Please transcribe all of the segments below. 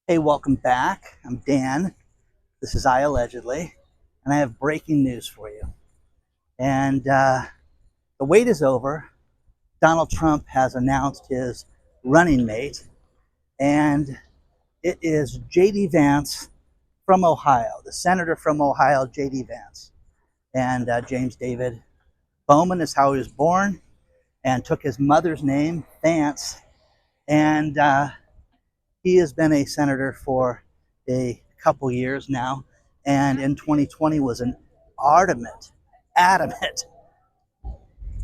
Hey, welcome back. I'm Dan. This is iAllegedly, and I have breaking news for you. And the wait is over. Donald Trump has announced his running mate, and it is JD Vance from Ohio, the senator from Ohio, JD Vance. And James David Bowman is how he was born and took his mother's name, Vance. And he has been a senator for a couple years now, and in 2020 was an adamant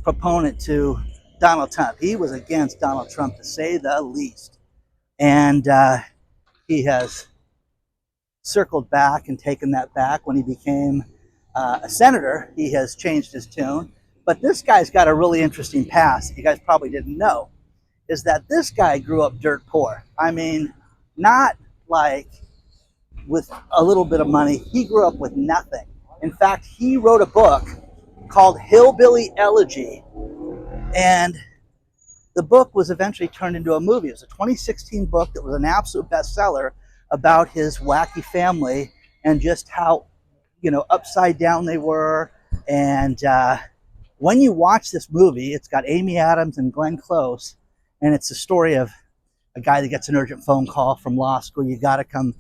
proponent to Donald Trump. He was against Donald Trump, to say the least. And he has circled back and taken that back when he became a senator. He has changed his tune. But this guy's got a really interesting past. You guys probably didn't know is that this guy grew up dirt poor. I mean, not like with a little bit of money. He grew up with nothing. In fact, he wrote a book called Hillbilly Elegy, and the book was eventually turned into a movie. It was a 2016 book that was an absolute bestseller about his wacky family and just how, upside down they were. And when you watch this movie, it's got Amy Adams and Glenn Close, and it's the story of a guy that gets an urgent phone call from law school. You got to come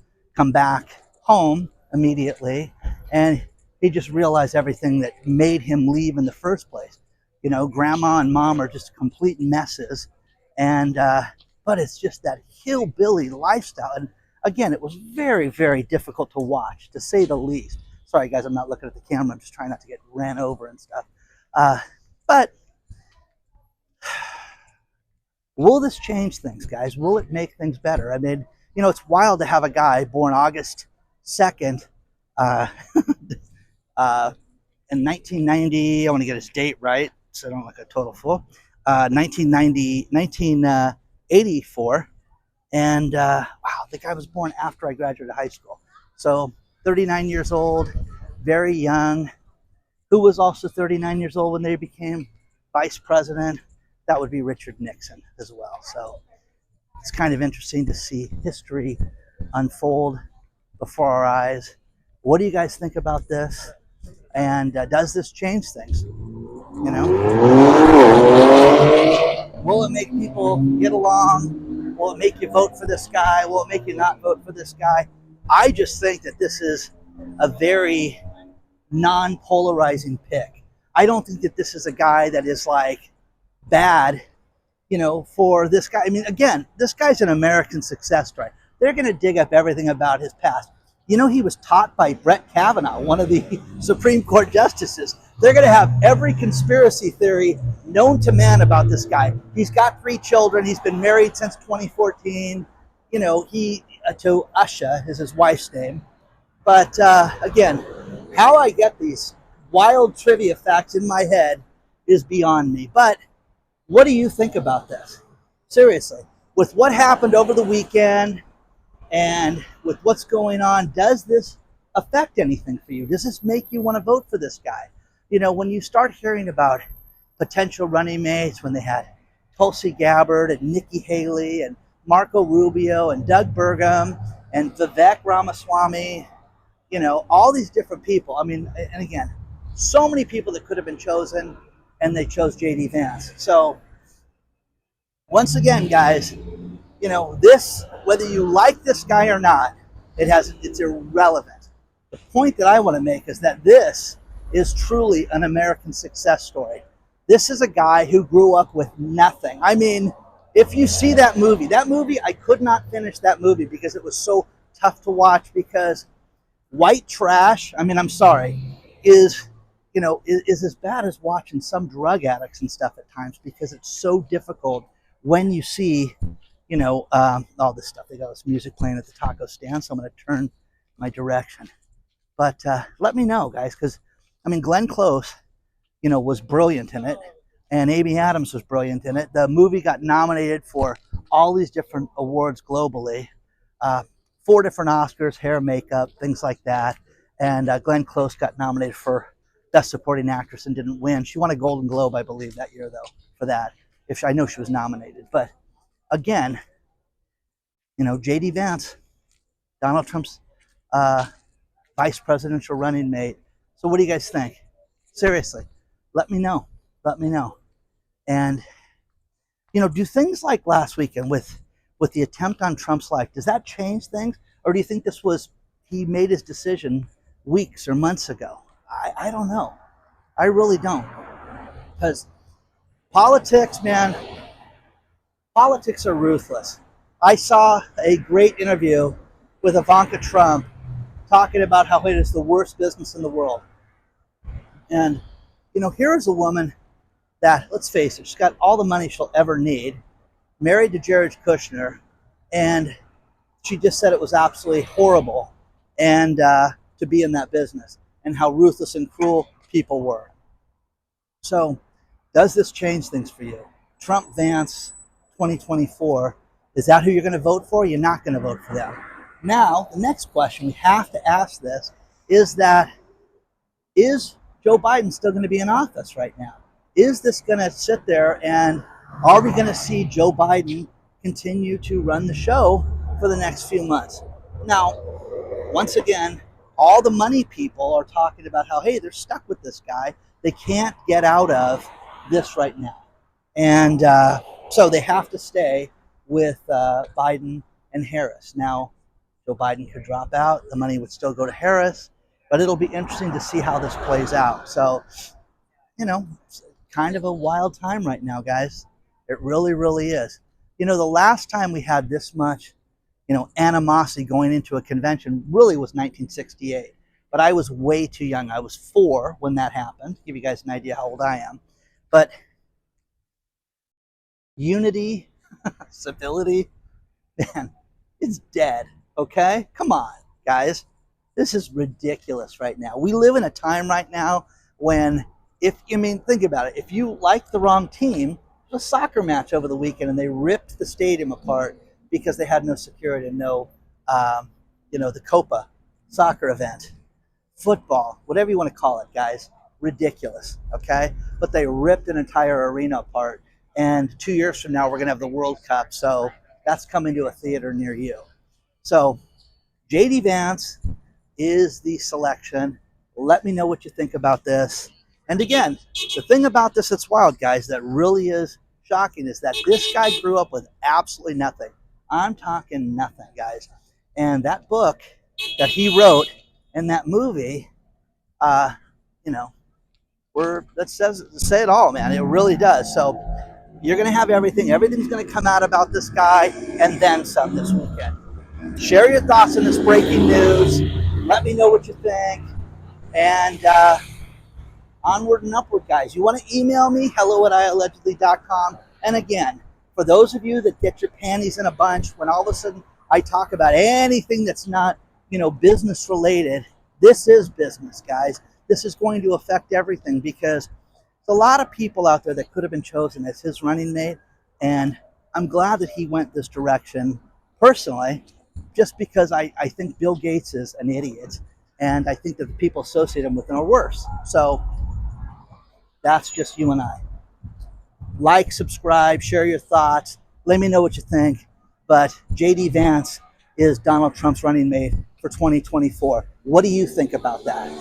back home immediately. And he just realized everything that made him leave in the first place. Grandma and mom are just complete messes. And, but it's just that hillbilly lifestyle. And again, it was very, very difficult to watch, to say the least. Sorry, guys, I'm not looking at the camera. I'm just trying not to get ran over and stuff. But will this change things, guys? Will it make things better? I mean, it's wild to have a guy born August 2nd in 1990. I want to get his date right so I don't look a total fool. 1984. And wow, the guy was born after I graduated high school. So 39 years old, very young. Who was also 39 years old when they became vice president? That would be Richard Nixon as well. So it's kind of interesting to see history unfold before our eyes. What do you guys think about this? And does this change things? Will it make people get along? Will it make you vote for this guy? Will it make you not vote for this guy? I just think that this is a very non-polarizing pick. I don't think that this is a guy that is like bad, for this guy. I mean, again, this guy's an American success story. They're going to dig up everything about his past. He was taught by Brett Kavanaugh, one of the Supreme Court justices. They're going to have every conspiracy theory known to man about this guy. He's got 3 children. He's been married since 2014. He to Usha is his wife's name. But again, how I get these wild trivia facts in my head is beyond me. But what do you think about this? Seriously, with what happened over the weekend and with what's going on, does this affect anything for you? Does this make you want to vote for this guy? When you start hearing about potential running mates, when they had Tulsi Gabbard and Nikki Haley and Marco Rubio and Doug Burgum and Vivek Ramaswamy, all these different people. I mean, and again, so many people that could have been chosen, and they chose JD Vance. So once again, guys, this, whether you like this guy or not, it's irrelevant. The point that I want to make is that this is truly an American success story. This is a guy who grew up with nothing. I mean, if you see that movie, I could not finish that movie because it was so tough to watch, because white trash, I mean, I'm sorry, is as bad as watching some drug addicts and stuff at times, because it's so difficult when you see, all this stuff. They got this music playing at the taco stand, so I'm going to turn my direction. But let me know, guys, because, I mean, Glenn Close, was brilliant in it, and Amy Adams was brilliant in it. The movie got nominated for all these different awards globally, 4 different Oscars, hair, makeup, things like that. And Glenn Close got nominated for Best Supporting Actress and didn't win. She won a Golden Globe, I believe, that year, though, for that. I know she was nominated. But again, JD Vance, Donald Trump's uh, vice presidential running mate. So what do you guys think? Seriously, let me know. Let me know. And do things like last weekend with the attempt on Trump's life, does that change things, or do you think this was he made his decision weeks or months ago? I don't know. I really don't, because politics, man, politics are ruthless. I saw a great interview with Ivanka Trump talking about how it is the worst business in the world. And, here is a woman that, let's face it, she's got all the money she'll ever need, married to Jared Kushner, and she just said it was absolutely horrible and to be in that business and how ruthless and cruel people were. So, does this change things for you? Trump Vance 2024, is that who you're going to vote for? You're not going to vote for them. Now, the next question we have to ask this is Joe Biden still going to be in office right now? Is this going to sit there, and are we going to see Joe Biden continue to run the show for the next few months? Now, once again, all the money people are talking about how, hey, they're stuck with this guy. They can't get out of this right now. And so they have to stay with Biden and Harris. Now, Joe Biden could drop out. The money would still go to Harris. But it'll be interesting to see how this plays out. So, it's kind of a wild time right now, guys. It really, really is. The last time we had this much, animosity going into a convention really was 1968. But I was way too young. I was 4 when that happened. Give you guys an idea how old I am. But unity, civility, man, it's dead. Okay? Come on, guys. This is ridiculous right now. We live in a time right now when, think about it. If you like the wrong team, there's a soccer match over the weekend and they ripped the stadium apart because they had no security and no, the Copa soccer event, football, whatever you want to call it, guys. Ridiculous, okay? But they ripped an entire arena apart. And 2 years from now, we're going to have the World Cup. So that's coming to a theater near you. So JD Vance is the selection. Let me know what you think about this. And again, the thing about this that's wild, guys, that really is shocking is that this guy grew up with absolutely nothing. I'm talking nothing, guys. And that book that he wrote and that movie, that says say it all, man. It really does. So you're going to have everything. Everything's going to come out about this guy and then some this weekend. Share your thoughts on this breaking news. Let me know what you think. And onward and upward, guys. You want to email me, hello@iallegedly.com. And again, for those of you that get your panties in a bunch when all of a sudden I talk about anything that's not, business related, this is business, guys. This is going to affect everything because there's a lot of people out there that could have been chosen as his running mate. And I'm glad that he went this direction personally, just because I think Bill Gates is an idiot. And I think that the people associate him with him are worse. So that's just you and I. Like, subscribe, share your thoughts. Let me know what you think. But JD Vance is Donald Trump's running mate for 2024. What do you think about that?